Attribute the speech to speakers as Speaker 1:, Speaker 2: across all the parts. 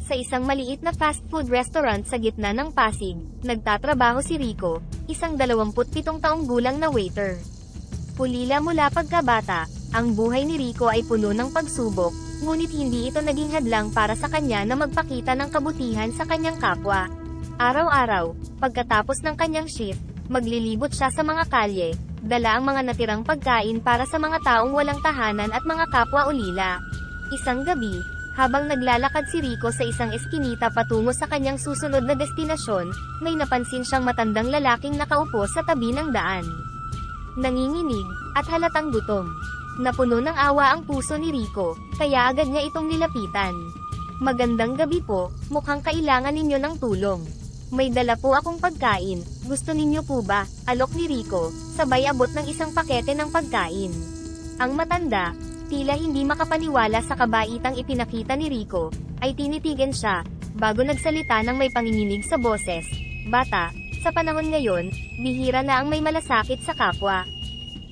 Speaker 1: Sa isang maliit na fast food restaurant sa gitna ng Pasig, nagtatrabaho si Rico, isang 27 taong gulang na waiter. Pulila mula pagkabata, ang buhay ni Rico ay puno ng pagsubok, ngunit hindi ito naging hadlang para sa kanya na magpakita ng kabutihan sa kanyang kapwa. Araw-araw, pagkatapos ng kanyang shift, maglilibot siya sa mga kalye, dala ang mga natirang pagkain para sa mga taong walang tahanan at mga kapwa ulila. Isang gabi, habang naglalakad si Rico sa isang eskinita patungo sa kanyang susunod na destinasyon, may napansin siyang matandang lalaking nakaupo sa tabi ng daan. Nanginginig, at halatang gutom. Napuno ng awa ang puso ni Rico, kaya agad niya itong nilapitan. "Magandang gabi po, mukhang kailangan ninyo ng tulong. May dala po akong pagkain, gusto ninyo po ba?" Alok ni Rico, sabay abot ng isang pakete ng pagkain. Ang matanda, tila hindi makapaniwala sa kabaitang ipinakita ni Rico, ay tinitigan siya, bago nagsalita ng may panginginig sa boses. "Bata, sa panahon ngayon, bihira na ang may malasakit sa kapwa.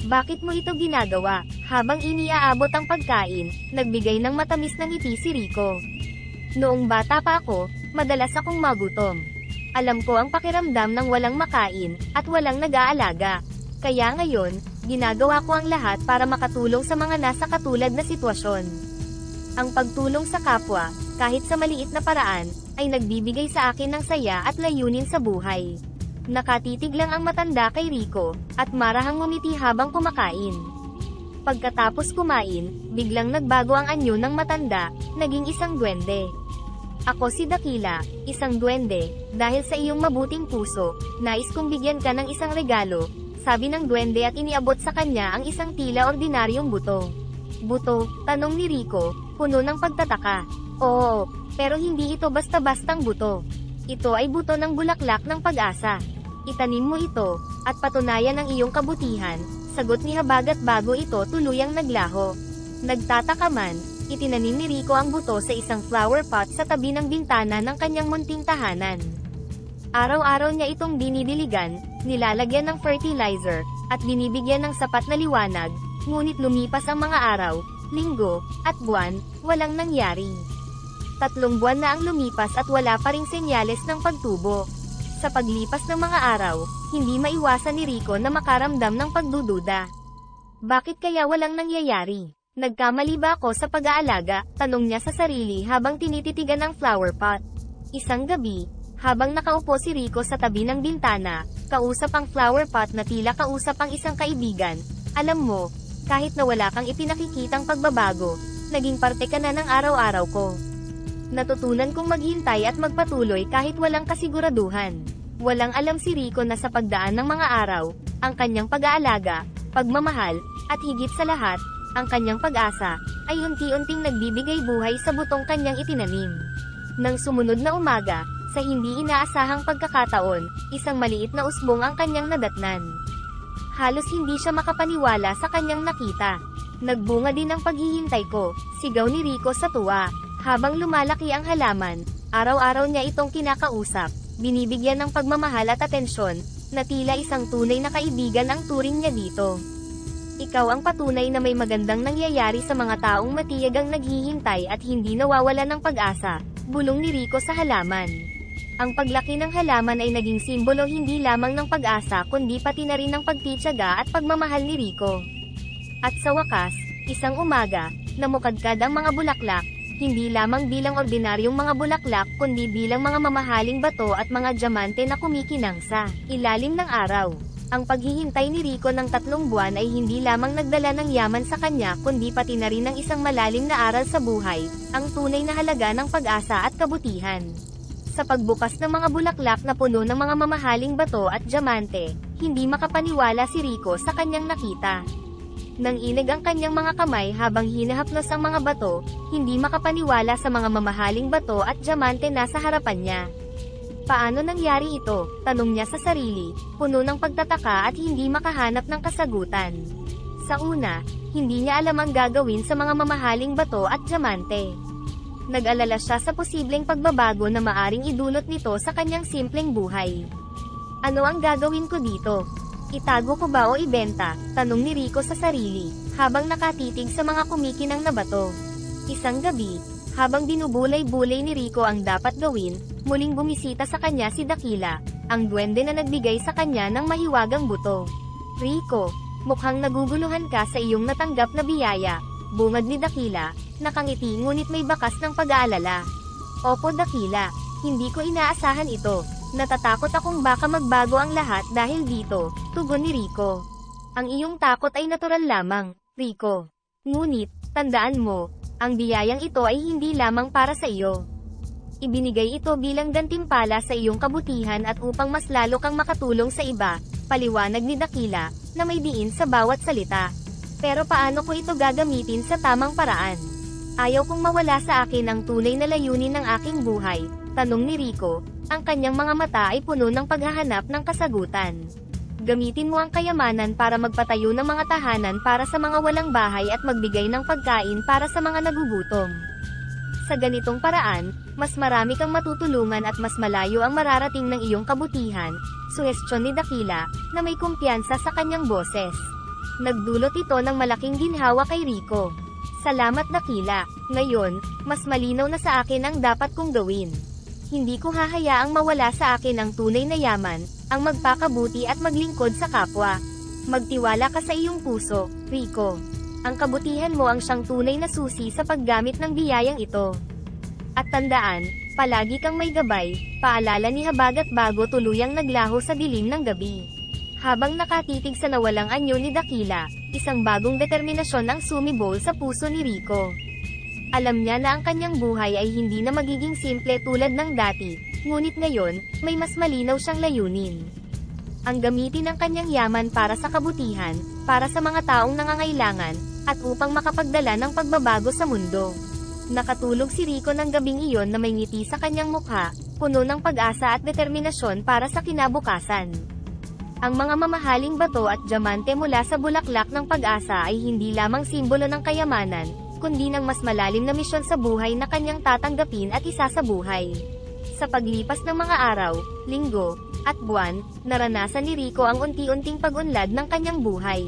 Speaker 1: Bakit mo ito ginagawa?" Habang iniaabot ang pagkain, nagbigay ng matamis na ngiti si Rico. "Noong bata pa ako, madalas akong magutom. Alam ko ang pakiramdam ng walang makain, at walang nag-aalaga. Kaya ngayon, ginagawa ko ang lahat para makatulong sa mga nasa katulad na sitwasyon. Ang pagtulong sa kapwa, kahit sa maliit na paraan, ay nagbibigay sa akin ng saya at layunin sa buhay." Nakatitig lang ang matanda kay Rico, at marahang ngumiti habang kumakain. Pagkatapos kumain, biglang nagbago ang anyo ng matanda, naging isang duwende. "Ako si Dakila, isang duwende, dahil sa iyong mabuting puso, nais kong bigyan ka ng isang regalo," sabi ng duwende at iniabot sa kanya ang isang tila ordinaryong buto. "Buto?" tanong ni Rico, puno ng pagtataka. "Oo, pero hindi ito basta-bastang buto. Ito ay buto ng bulaklak ng pag-asa. Itanim mo ito, at patunayan ang iyong kabutihan," sagot ni Habagat bago ito tuluyang naglaho. Nagtataka man, itinanim ni Rico ang buto sa isang flower pot sa tabi ng bintana ng kanyang munting tahanan. Araw-araw niya itong dinidiligan, nilalagyan ng fertilizer, at binibigyan ng sapat na liwanag, ngunit lumipas ang mga araw, linggo, at buwan, walang nangyari. 3 buwan na ang lumipas at wala pa ring senyales ng pagtubo. Sa paglipas ng mga araw, hindi maiwasan ni Rico na makaramdam ng pagdududa. "Bakit kaya walang nangyayari? Nagkamali ba ako sa pag-aalaga?" tanong niya sa sarili habang tinititigan ang flower pot. Isang gabi, habang nakaupo si Rico sa tabi ng bintana, kausap ang flower pot na tila kausap ang isang kaibigan. "Alam mo, kahit na wala kang ipinakikitang pagbabago, naging parte ka na ng araw-araw ko. Natutunan kong maghintay at magpatuloy kahit walang kasiguraduhan." Walang alam si Rico na sa pagdaan ng mga araw, ang kanyang pag-aalaga, pagmamahal, at higit sa lahat, ang kanyang pag-asa, ay unti-unting nagbibigay buhay sa butong kanyang itinanim. Nang sumunod na umaga, sa hindi inaasahang pagkakataon, isang maliit na usbong ang kanyang nadatnan. Halos hindi siya makapaniwala sa kanyang nakita. "Nagbunga din ang paghihintay ko," sigaw ni Rico sa tuwa. Habang lumalaki ang halaman, araw-araw niya itong kinakausap, binibigyan ng pagmamahal at atensyon, na tila isang tunay na kaibigan ang turing niya dito. "Ikaw ang patunay na may magandang nangyayari sa mga taong matiyagang naghihintay at hindi nawawalan ng pag-asa," bulong ni Rico sa halaman. Ang paglaki ng halaman ay naging simbolo hindi lamang ng pag-asa kundi pati na rin ng pagtitiyaga at pagmamahal ni Rico. At sa wakas, isang umaga, namukadkad ang mga bulaklak, hindi lamang bilang ordinaryong mga bulaklak kundi bilang mga mamahaling bato at mga diamante na kumikinang sa ilalim ng araw. Ang paghihintay ni Rico ng 3 buwan ay hindi lamang nagdala ng yaman sa kanya kundi pati na rin ng isang malalim na aral sa buhay, ang tunay na halaga ng pag-asa at kabutihan. Sa pagbukas ng mga bulaklak na puno ng mga mamahaling bato at diamante, hindi makapaniwala si Rico sa kanyang nakita. Nang inig ang kanyang mga kamay habang hinahaplos ang mga bato, hindi makapaniwala sa mga mamahaling bato at diamante na sa harapan niya. "Paano nangyari ito?" tanong niya sa sarili, puno ng pagtataka at hindi makahanap ng kasagutan. Sa una, hindi niya alam ang gagawin sa mga mamahaling bato at diamante. Nag-alala siya sa posibleng pagbabago na maaring idulot nito sa kanyang simpleng buhay. "Ano ang gagawin ko dito? Itago ko ba o ibenta?" tanong ni Rico sa sarili, habang nakatitig sa mga kumikinang na bato. Isang gabi, Habang binubulay-bulay ni Rico ang dapat gawin, muling bumisita sa kanya si Dakila, ang duwende na nagbigay sa kanya ng mahiwagang buto. Rico, mukhang naguguluhan ka sa iyong natanggap na biyaya, bungad ni Dakila, nakangiti ngunit may bakas ng pag-aalala. Opo Dakila, hindi ko inaasahan ito. Natatakot akong baka magbago ang lahat dahil dito, tugon ni Rico. Ang iyong takot ay natural lamang, Rico. Ngunit, tandaan mo, ang biyayang ito ay hindi lamang para sa iyo. Ibinigay ito bilang gantimpala sa iyong kabutihan at upang mas lalo kang makatulong sa iba, paliwanag ni Dakila, na may diin sa bawat salita. Pero paano ko ito gagamitin sa tamang paraan? Ayaw kong mawala sa akin ang tunay na layunin ng aking buhay, tanong ni Rico, ang kanyang mga mata ay puno ng paghahanap ng kasagutan. Gamitin mo ang kayamanan para magpatayo ng mga tahanan para sa mga walang bahay at magbigay ng pagkain para sa mga nagugutom. Sa ganitong paraan, mas marami kang matutulungan at mas malayo ang mararating ng iyong kabutihan, suhestyon ni Dakila, na may kumpiyansa sa kanyang boses. Nagdulot ito ng malaking ginhawa kay Rico. Salamat Dakila, ngayon, mas malinaw na sa akin ang dapat kong gawin. Hindi ko hahayaang mawala sa akin ang tunay na yaman, ang magpakabuti at maglingkod sa kapwa. Magtiwala ka sa iyong puso, Rico. Ang kabutihan mo ang siyang tunay na susi sa paggamit ng biyayang ito. At tandaan, palagi kang may gabay, paalala ni Habagat bago tuluyang naglaho sa dilim ng gabi. Habang nakatitig sa nawalang anyo ni Dakila, isang bagong determinasyon ang sumibol sa puso ni Rico. Alam niya na ang kanyang buhay ay hindi na magiging simple tulad ng dati, ngunit ngayon, may mas malinaw siyang layunin. Ang gamitin ang kanyang yaman para sa kabutihan, para sa mga taong nangangailangan, at upang makapagdala ng pagbabago sa mundo. Nakatulog si Rico ng gabing iyon na may ngiti sa kanyang mukha, puno ng pag-asa at determinasyon para sa kinabukasan. Ang mga mamahaling bato at diamante mula sa bulaklak ng pag-asa ay hindi lamang simbolo ng kayamanan, kundi ng mas malalim na misyon sa buhay na kanyang tatanggapin at isasabuhay. Sa paglipas ng mga araw, linggo, at buwan, naranasan ni Rico ang unti-unting pag-unlad ng kanyang buhay.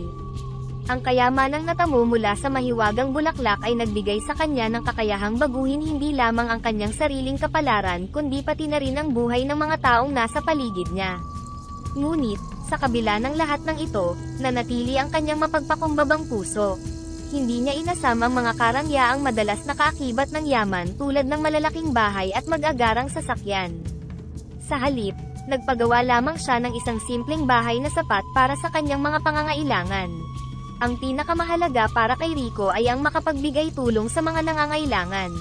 Speaker 1: Ang kayamanang natamo mula sa mahiwagang bulaklak ay nagbigay sa kanya ng kakayahang baguhin hindi lamang ang kanyang sariling kapalaran kundi pati na rin ang buhay ng mga taong nasa paligid niya. Ngunit, sa kabila ng lahat ng ito, nanatili ang kanyang mapagpakumbabang puso. Hindi niya inasam ang mga karangyaang madalas nakaakibat ng yaman tulad ng malalaking bahay at mag-agarang sasakyan. Sa halip, nagpagawa lamang siya ng isang simpleng bahay na sapat para sa kanyang mga pangangailangan. Ang pinakamahalaga para kay Rico ay ang makapagbigay tulong sa mga nangangailangan.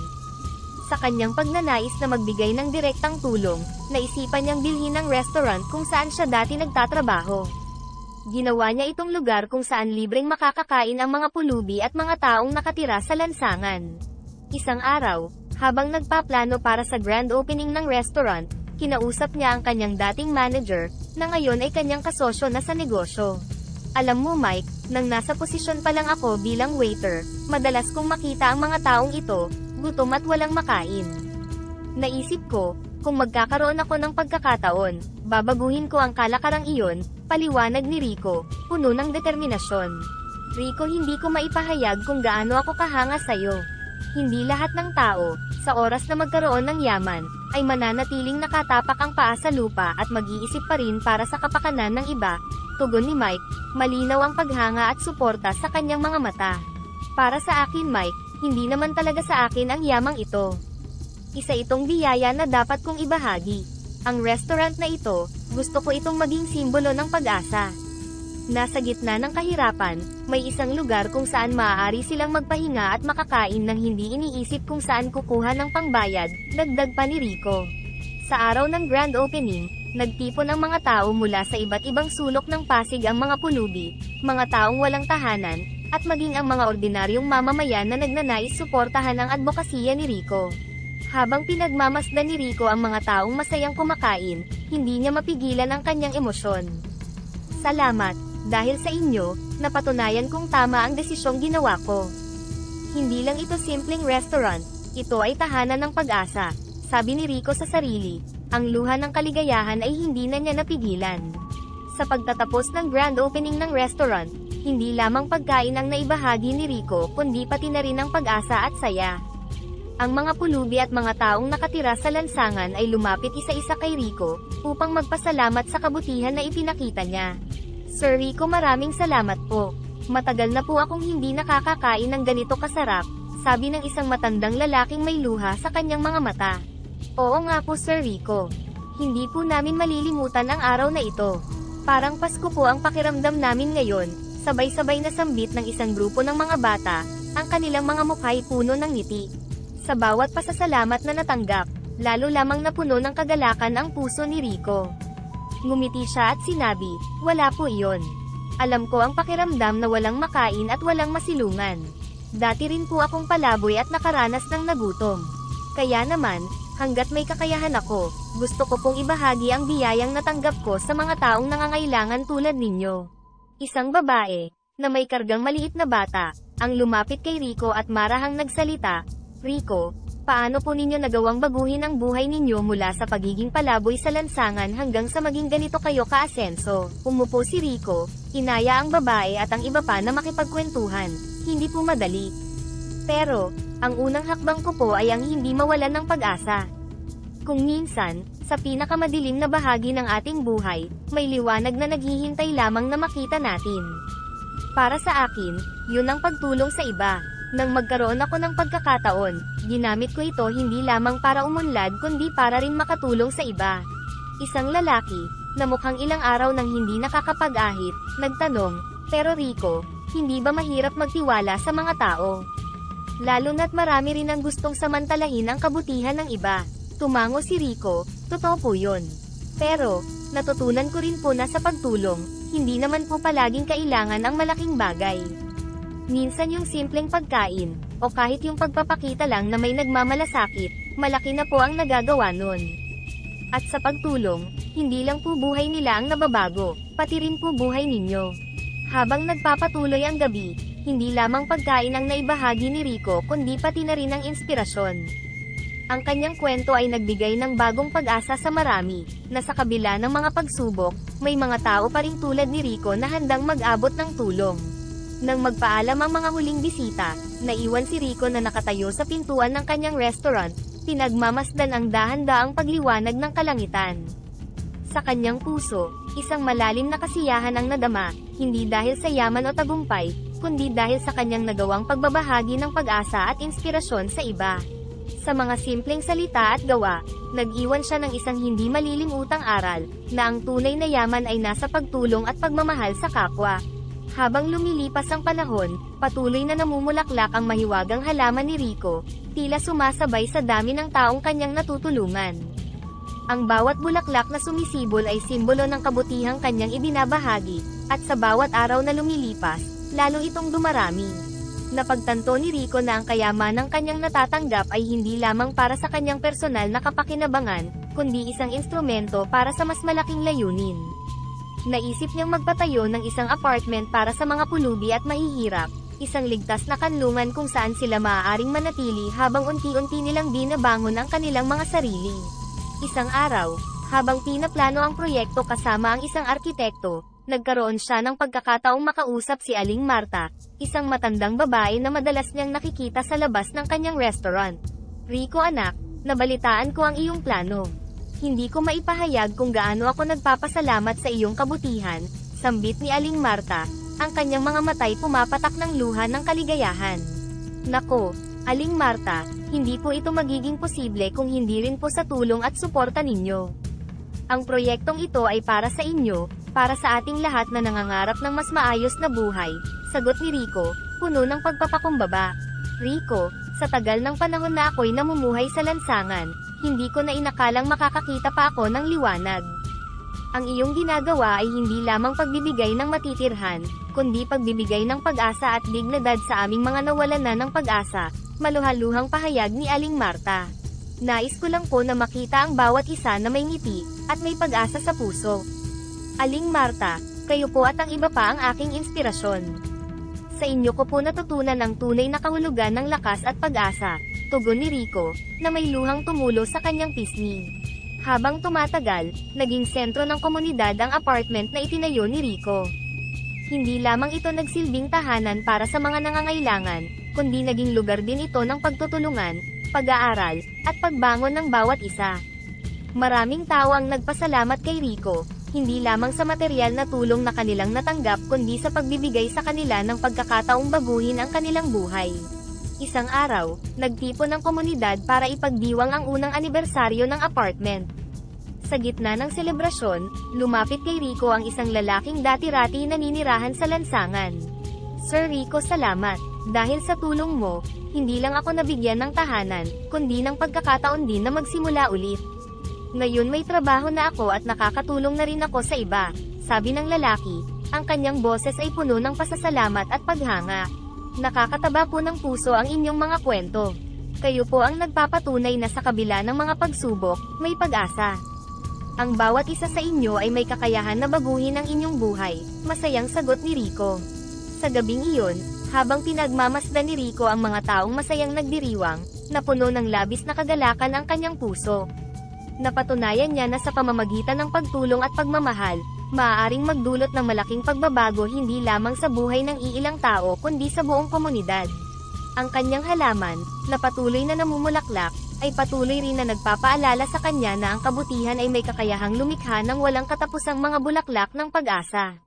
Speaker 1: Sa kanyang pagnanais na magbigay ng direktang tulong, naisipan niyang bilhin ng restaurant kung saan siya dati nagtatrabaho. Ginawa niya itong lugar kung saan libreng makakakain ang mga pulubi at mga taong nakatira sa lansangan. Isang araw, habang nagpaplano para sa grand opening ng restaurant, kinausap niya ang kanyang dating manager, na ngayon ay kanyang kasosyo na sa negosyo. Alam mo Mike, nang nasa posisyon pa lang ako bilang waiter, madalas kong makita ang mga taong ito, gutom at walang makain. Naisip ko, kung magkakaroon ako ng pagkakataon, babaguhin ko ang kalakarang iyon, paliwanag ni Rico, puno ng determinasyon. Rico, hindi ko maipahayag kung gaano ako kahanga sa'yo. Hindi lahat ng tao, sa oras na magkaroon ng yaman, ay mananatiling nakatapak ang paa sa lupa at mag-iisip pa rin para sa kapakanan ng iba, tugon ni Mike, malinaw ang paghanga at suporta sa kanyang mga mata. Para sa akin Mike, hindi naman talaga sa akin ang yamang ito. Isa itong biyaya na dapat kong ibahagi. Ang restaurant na ito, gusto ko itong maging simbolo ng pag-asa. Nasa gitna ng kahirapan, may isang lugar kung saan maaari silang magpahinga at makakain nang hindi iniisip kung saan kukuha ng pangbayad, dagdag pa ni Rico. Sa araw ng grand opening, nagtipon ang mga tao mula sa iba't ibang sulok ng Pasig ang mga pulubi, mga taong walang tahanan, at maging ang mga ordinaryong mamamayan na nagnanais suportahan ang advokasya ni Rico. Habang pinagmamasdan ni Rico ang mga taong masayang kumakain, hindi niya mapigilan ang kanyang emosyon. Salamat, dahil sa inyo, napatunayan kong tama ang desisyong ginawa ko. Hindi lang ito simpleng restaurant, ito ay tahanan ng pag-asa, sabi ni Rico sa sarili. Ang luha ng kaligayahan ay hindi na niya napigilan. Sa pagtatapos ng grand opening ng restaurant, hindi lamang pagkain ang naibahagi ni Rico kundi pati na rin ang pag-asa at saya. Ang mga pulubi at mga taong nakatira sa lansangan ay lumapit isa-isa kay Rico, upang magpasalamat sa kabutihan na ipinakita niya. Sir Rico, maraming salamat po. Matagal na po akong hindi nakakakain ng ganito kasarap, sabi ng isang matandang lalaking may luha sa kanyang mga mata. Oo nga po Sir Rico. Hindi po namin malilimutan ang araw na ito. Parang Pasko po ang pakiramdam namin ngayon, sabay-sabay na sambit ng isang grupo ng mga bata, ang kanilang mga mukha'y puno ng ngiti. Sa bawat pasasalamat na natanggap, lalo lamang napuno ng kagalakan ang puso ni Rico. Ngumiti siya at sinabi, wala po iyon. Alam ko ang pakiramdam na walang makain at walang masilungan. Dati rin po akong palaboy at nakaranas ng nagutom. Kaya naman, hanggat may kakayahan ako, gusto ko pong ibahagi ang biyayang natanggap ko sa mga taong nangangailangan tulad ninyo. Isang babae, na may kargang maliit na bata, ang lumapit kay Rico at marahang nagsalita, Rico, paano po ninyo nagawang baguhin ang buhay ninyo mula sa pagiging palaboy sa lansangan hanggang sa maging ganito kayo kaasenso? Umupo si Rico, inaya ang babae at ang iba pa na makipagkwentuhan. Hindi po madali. Pero, ang unang hakbang ko po ay ang hindi mawalan ng pag-asa. Kung minsan, sa pinakamadilim na bahagi ng ating buhay, may liwanag na naghihintay lamang na makita natin. Para sa akin, yun ang pagtulong sa iba. Nang magkaroon ako ng pagkakataon, ginamit ko ito hindi lamang para umunlad kundi para rin makatulong sa iba. Isang lalaki, na mukhang ilang araw nang hindi nakakapag-ahit, nagtanong, pero Rico, hindi ba mahirap magtiwala sa mga tao? Lalo na't marami rin ang gustong samantalahin ang kabutihan ng iba. Tumango si Rico, totoo po yun. Pero, natutunan ko rin po na sa pagtulong, hindi naman po palaging kailangan ang malaking bagay. Minsan yung simpleng pagkain, o kahit yung pagpapakita lang na may nagmamalasakit, malaki na po ang nagagawa nun. At sa pagtulong, hindi lang po buhay nila ang nababago, pati rin po buhay ninyo. Habang nagpapatuloy ang gabi, hindi lamang pagkain ang naibahagi ni Rico kundi pati na rin ang inspirasyon. Ang kanyang kwento ay nagbigay ng bagong pag-asa sa marami, na sa kabila ng mga pagsubok, may mga tao pa ring tulad ni Rico na handang mag-abot ng tulong. Nang magpaalam ang mga huling bisita, naiwan si Rico na nakatayo sa pintuan ng kanyang restaurant, pinagmamasdan ang dahan-daang pagliwanag ng kalangitan. Sa kanyang puso, isang malalim na kasiyahan ang nadama, hindi dahil sa yaman o tagumpay, kundi dahil sa kanyang nagawang pagbabahagi ng pag-asa at inspirasyon sa iba. Sa mga simpleng salita at gawa, nag-iwan siya ng isang hindi malilimutang aral, na ang tunay na yaman ay nasa pagtulong at pagmamahal sa kapwa. Habang lumilipas ang panahon, patuloy na namumulaklak ang mahiwagang halaman ni Rico, tila sumasabay sa dami ng taong kanyang natutulungan. Ang bawat bulaklak na sumisibol ay simbolo ng kabutihang kanyang ibinabahagi, at sa bawat araw na lumilipas, lalo itong dumarami. Napagtanto ni Rico na ang kayaman ng kanyang natatanggap ay hindi lamang para sa kanyang personal na kapakinabangan, kundi isang instrumento para sa mas malaking layunin. Naisip niyang magpatayo ng isang apartment para sa mga pulubi at mahihirap, isang ligtas na kanlungan kung saan sila maaaring manatili habang unti-unti nilang binabangon ang kanilang mga sarili. Isang araw, habang pinaplano ang proyekto kasama ang isang arkitekto, nagkaroon siya ng pagkakataong makausap si Aling Marta, isang matandang babae na madalas niyang nakikita sa labas ng kanyang restaurant. Rico anak, nabalitaan ko ang iyong plano. Hindi ko maipahayag kung gaano ako nagpapasalamat sa iyong kabutihan, sambit ni Aling Marta, ang kanyang mga matay pumapatak ng luha ng kaligayahan. Nako, Aling Marta, hindi po ito magiging posible kung hindi rin po sa tulong at suporta ninyo. Ang proyektong ito ay para sa inyo, para sa ating lahat na nangangarap ng mas maayos na buhay, sagot ni Rico, puno ng pagpapakumbaba. Rico, sa tagal ng panahon na ako'y namumuhay sa lansangan, hindi ko na inakalang makakakita pa ako ng liwanag. Ang iyong ginagawa ay hindi lamang pagbibigay ng matitirhan, kundi pagbibigay ng pag-asa at dignidad sa aming mga nawalan na ng pag-asa, maluhaluhang pahayag ni Aling Marta. Nais ko lang po na makita ang bawat isa na may ngiti, at may pag-asa sa puso. Aling Marta, kayo po at ang iba pa ang aking inspirasyon. Sa inyo ko po natutunan ang tunay na kahulugan ng lakas at pag-asa, tugon ni Rico, na may luhang tumulo sa kanyang pisngi. Habang tumatagal, naging sentro ng komunidad ang apartment na itinayo ni Rico. Hindi lamang ito nagsilbing tahanan para sa mga nangangailangan, kundi naging lugar din ito ng pagtutulungan, pag-aaral, at pagbangon ng bawat isa. Maraming tao ang nagpasalamat kay Rico, hindi lamang sa material na tulong na kanilang natanggap kundi sa pagbibigay sa kanila ng pagkakataong baguhin ang kanilang buhay. Isang araw, nagtipon ang komunidad para ipagdiwang ang unang anibersaryo ng apartment. Sa gitna ng selebrasyon, lumapit kay Rico ang isang lalaking dati-rati naninirahan sa lansangan. "Sir Rico, salamat. Dahil sa tulong mo, hindi lang ako nabigyan ng tahanan, kundi ng pagkakataon din na magsimula ulit. Ngayon may trabaho na ako at nakakatulong na rin ako sa iba," sabi ng lalaki. Ang kanyang boses ay puno ng pasasalamat at paghanga. "Nakakataba po ng puso ang inyong mga kwento. Kayo po ang nagpapatunay na sa kabila ng mga pagsubok, may pag-asa. Ang bawat isa sa inyo ay may kakayahan na baguhin ang inyong buhay," masayang sagot ni Rico. Sa gabing iyon, habang pinagmamasdan ni Rico ang mga taong masayang nagdiriwang, napuno ng labis na kagalakan ang kanyang puso. Napatunayan niya na sa pamamagitan ng pagtulong at pagmamahal, maaaring magdulot ng malaking pagbabago hindi lamang sa buhay ng iilang tao kundi sa buong komunidad. Ang kanyang halaman, na patuloy na namumulaklak, ay patuloy rin na nagpapaalala sa kanya na ang kabutihan ay may kakayahang lumikha ng walang katapusang mga bulaklak ng pag-asa.